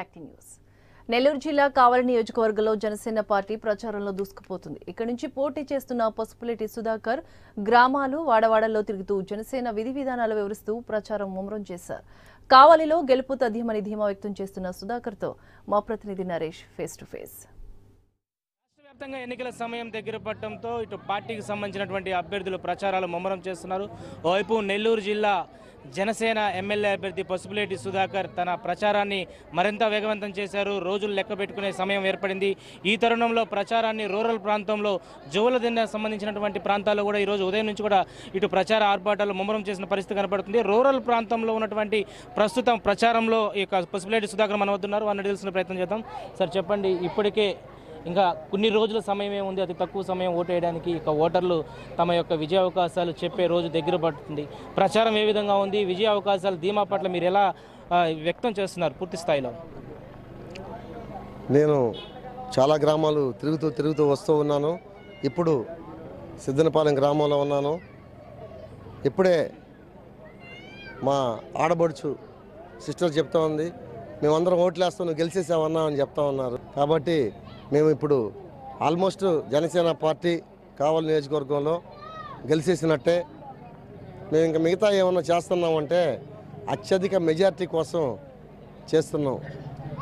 News Nellore జిల్లా కావలి నియోజకవర్గంలో Janasena party ప్రచారంలో దూసుకుపోతుంది. ఇక్కడి నుంచి పోటీ చేస్తున్న పసుపులేటి సుధాకర్ గ్రామాలు వాడవాడల్లో తిరుగుతూ జనసేన విధి విధానాలు వివరిస్తూ ప్రచారం ముమ్మరం చేశారు. కావలిలో గెలుపు తథ్యమని ధీమా వ్యక్తం చేస్తున్న సుధాకర్తో మా ప్రతినిధి నరేష్ ఫేస్ టు ఫేస్. వ్యాప్తంగా ఎన్నికల సమయం దగ్గర పడటంతో ఇటు పార్టీకి సంబంధించినటువంటి అభ్యర్థులు ప్రచారాలు ముమ్మరం చేస్తున్నారు. ఓవైపు నెల్లూరు జిల్లా జనసేన ఎమ్మెల్యే అభ్యర్థి పసుపులేటి సుధాకర్ తన ప్రచారాన్ని మరింత వేగవంతం చేశారు. రోజులు లెక్క పెట్టుకునే సమయం ఏర్పడింది. ఈ తరుణంలో ప్రచారాన్ని రూరల్ ప్రాంతంలో జోలదిన్న సంబంధించినటువంటి ప్రాంతాల్లో కూడా ఈరోజు ఉదయం నుంచి కూడా ఇటు ప్రచార ఆర్భాటాలు ముమ్మరం చేసిన పరిస్థితి కనపడుతుంది. రూరల్ ప్రాంతంలో ఉన్నటువంటి ప్రస్తుతం ప్రచారంలో ఈ పసుపులేటి సుధాకర్ మన వద్దున్నారు. వారిని తెలిసిన ప్రయత్నం చేద్దాం. సార్ చెప్పండి, ఇప్పటికే ఇంకా కొన్ని రోజుల సమయమే ఉంది, అతి తక్కువ సమయం ఓటు వేయడానికి. ఇక ఓటర్లు తమ యొక్క విజయ అవకాశాలు చెప్పే రోజు దగ్గర పడుతుంది. ప్రచారం ఏ విధంగా ఉంది, విజయ అవకాశాలు ధీమా పట్ల మీరు ఎలా వ్యక్తం చేస్తున్నారు పూర్తి స్థాయిలో? నేను చాలా గ్రామాలు తిరుగుతూ వస్తూ ఉన్నాను. ఇప్పుడు సిద్ధనపాలెం గ్రామంలో ఉన్నాను. ఇప్పుడే మా ఆడబడుచు సిస్టర్ చెప్తా ఉంది, మేమందరం ఓట్లేస్తాం, నువ్వు గెలిచేసామన్నా అని చెప్తా ఉన్నారు. కాబట్టి మేము ఇప్పుడు ఆల్మోస్ట్ జనసేన పార్టీ కావలి నియోజకవర్గంలో గెలిచేసినట్టే. మేము ఇంకా మిగతా ఏమన్నా చేస్తున్నామంటే అత్యధిక మెజార్టీ కోసం చేస్తున్నాం.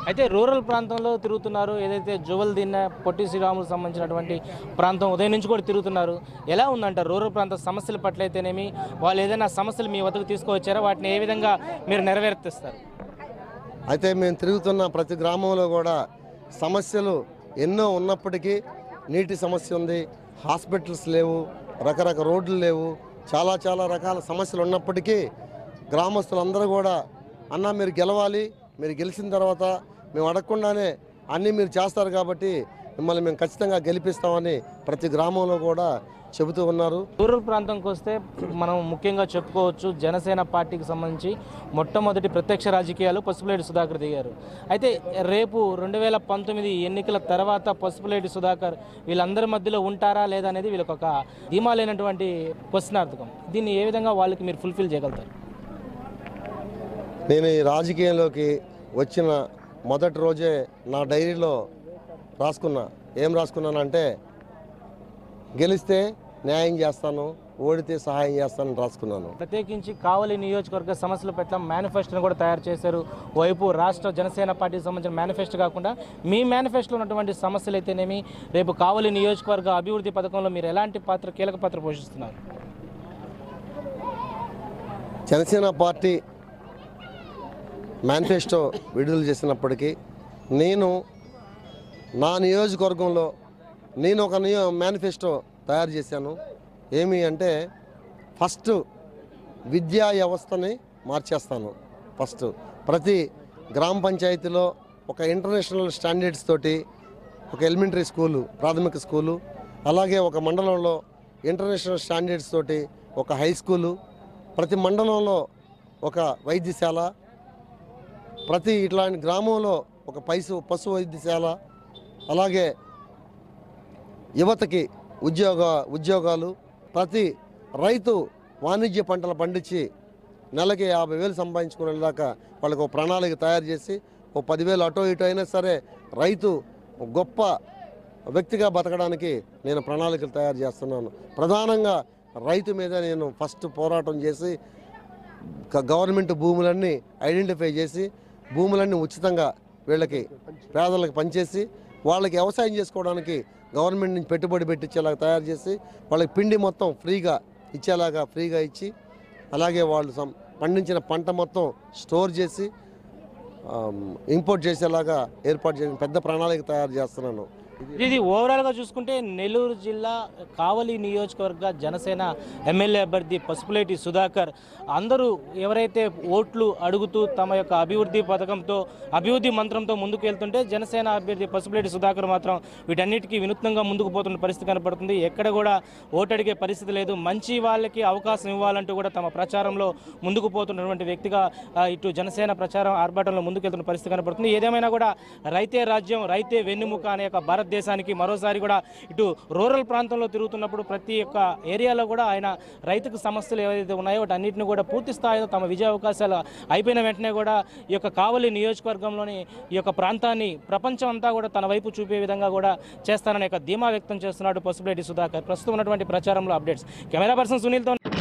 అయితే రూరల్ ప్రాంతంలో తిరుగుతున్నారు, ఏదైతే జువల్దిన్న పొట్టి శ్రీరాములకు సంబంధించినటువంటి ప్రాంతం ఉదయం నుంచి కూడా తిరుగుతున్నారు. ఎలా ఉందంటారు రూరల్ ప్రాంత సమస్యల పట్ల అయితేనేమి, వాళ్ళు ఏదైనా సమస్యలు మీ వద్దకు తీసుకువచ్చారా, వాటిని ఏ విధంగా మీరు నెరవేర్తిస్తారు? అయితే మేము తిరుగుతున్న ప్రతి గ్రామంలో కూడా సమస్యలు ఎన్నో ఉన్నప్పటికీ, నీటి సమస్య ఉంది, హాస్పిటల్స్ లేవు, రకరకాల రోడ్లు లేవు, చాలా రకాల సమస్యలు ఉన్నప్పటికీ గ్రామస్తులందరూ కూడా అన్న మీరు గెలవాలి, మీరు గెలిచిన తర్వాత మేము అడగకుండానే అన్నీ మీరు చేస్తారు కాబట్టి మిమ్మల్ని మేము ఖచ్చితంగా గెలిపిస్తామని ప్రతి గ్రామంలో కూడా చెబుతూ ఉన్నారు. రూరల్ ప్రాంతంకి వస్తే మనం ముఖ్యంగా చెప్పుకోవచ్చు, జనసేన పార్టీకి సంబంధించి మొట్టమొదటి ప్రత్యక్ష రాజకీయాలు పసుపులేటి సుధాకర్ దిగారు. అయితే రేపు 2019 ఎన్నికల తర్వాత పసుపులేటి సుధాకర్ వీళ్ళందరి మధ్యలో ఉంటారా లేదా అనేది వీళ్ళకి ఒక ధీమా లేనటువంటి క్వశ్చనార్థకం. దీన్ని ఏ విధంగా వాళ్ళకి మీరు ఫుల్ఫిల్ చేయగలుగుతారు? నేను ఈ రాజకీయంలోకి వచ్చిన మొదటి రోజే నా డైరీలో ఏం రాసుకున్నానంటే, గెలిస్తే న్యాయం చేస్తాను, ఓడితే సహాయం చేస్తానని రాసుకున్నాను. ప్రత్యేకించి కావలి నియోజకవర్గ సమస్యల పట్ల మేనిఫెస్టోను కూడా తయారు చేశారు. వైపు రాష్ట్ర జనసేన పార్టీకి సంబంధించిన మేనిఫెస్టో కాకుండా మీ మేనిఫెస్టోలో ఉన్నటువంటి సమస్యలు అయితేనేమి, రేపు కావలి నియోజకవర్గ అభివృద్ధి పథకంలో మీరు ఎలాంటి కీలక పాత్ర పోషిస్తున్నారు? జనసేన పార్టీ మేనిఫెస్టో విడుదల చేసినప్పటికీ నేను నా నియోజకవర్గంలో ఒక మేనిఫెస్టో తయారు చేశాను. ఏమి అంటే, ఫస్ట్ విద్యా వ్యవస్థని మార్చేస్తాను. ఫస్ట్ ప్రతి గ్రామ పంచాయతీలో ఒక ఇంటర్నేషనల్ స్టాండర్డ్స్ తోటి ఒక ఎలిమెంటరీ స్కూలు, ప్రాథమిక స్కూలు, అలాగే ఒక మండలంలో ఇంటర్నేషనల్ స్టాండర్డ్స్ తోటి ఒక హై స్కూలు, ప్రతి మండలంలో ఒక వైద్యశాల, ప్రతి ఇట్లాంటి గ్రామంలో ఒక పశు వైద్యశాల, అలాగే యువతకి ఉద్యోగాలు, ప్రతి రైతు వాణిజ్య పంటలు పండించి నెలకి 50,000 సంపాదించుకునేదాకా వాళ్ళకి ఒక ప్రణాళిక తయారు చేసి, ఓ 10,000 అటో ఇటో అయినా సరే రైతు గొప్ప వ్యక్తిగా బతకడానికి నేను ప్రణాళికలు తయారు చేస్తున్నాను. ప్రధానంగా రైతు మీద నేను ఫస్ట్ పోరాటం చేసి గవర్నమెంట్ భూములన్నీ ఐడెంటిఫై చేసి భూములన్నీ ఉచితంగా వీళ్ళకి పేదలకు పనిచేసి, వాళ్ళకి వ్యవసాయం చేసుకోవడానికి గవర్నమెంట్ నుంచి పెట్టుబడి పెట్టించేలాగా తయారు చేసి, వాళ్ళకి పిండి మొత్తం ఫ్రీగా ఇచ్చి, అలాగే వాళ్ళు పండించిన పంట మొత్తం స్టోర్ చేసి ఇంపోర్ట్ చేసేలాగా ఏర్పాటు చేసి పెద్ద ప్రణాళిక తయారు చేస్తున్నాను. ఇది ఓవరాల్గా చూసుకుంటే నెల్లూరు జిల్లా కావలి నియోజకవర్గ జనసేన ఎమ్మెల్యే అభ్యర్థి పసుపులేటి సుధాకర్ అందరూ ఎవరైతే ఓట్లు అడుగుతూ తమ యొక్క అభివృద్ధి పథకంతో, అభివృద్ధి మంత్రంతో ముందుకు వెళ్తుంటే, జనసేన అభ్యర్థి పసుపులేటి సుధాకర్ మాత్రం వీటన్నిటికీ వినూత్నంగా ముందుకు పోతున్న పరిస్థితి కనపడుతుంది. ఎక్కడ కూడా ఓటు అడిగే పరిస్థితి లేదు. మంచి వాళ్ళకి అవకాశం ఇవ్వాలంటూ కూడా తమ ప్రచారంలో ముందుకు పోతున్నటువంటి వ్యక్తిగా ఇటు జనసేన ప్రచారం ఆర్భాటంలో ముందుకు వెళ్తున్న పరిస్థితి కనపడుతుంది. ఏదేమైనా కూడా రైతే రాజ్యం, రైతే వెన్నెముక అనే భారతదేశ ఉద్దేశానికి మరోసారి కూడా ఇటు రూరల్ ప్రాంతంలో తిరుగుతున్నప్పుడు ప్రతి ఒక్క ఏరియాలో కూడా ఆయన రైతుకు సమస్యలు ఏవైతే ఉన్నాయో వాటన్నిటిని కూడా పూర్తి స్థాయిలో తమ విజయ అవకాశాలు అయిపోయిన వెంటనే కూడా ఈ యొక్క కావలి నియోజకవర్గంలోని ఈ యొక్క ప్రాంతాన్ని ప్రపంచం అంతా కూడా తన వైపు చూపే విధంగా కూడా చేస్తారనే ధీమా వ్యక్తం చేస్తున్నాడు పసుపులేటి సుధాకర్. ప్రస్తుతం ఉన్నటువంటి ప్రచారంలో అప్డేట్స్. Camera person సునీల్తో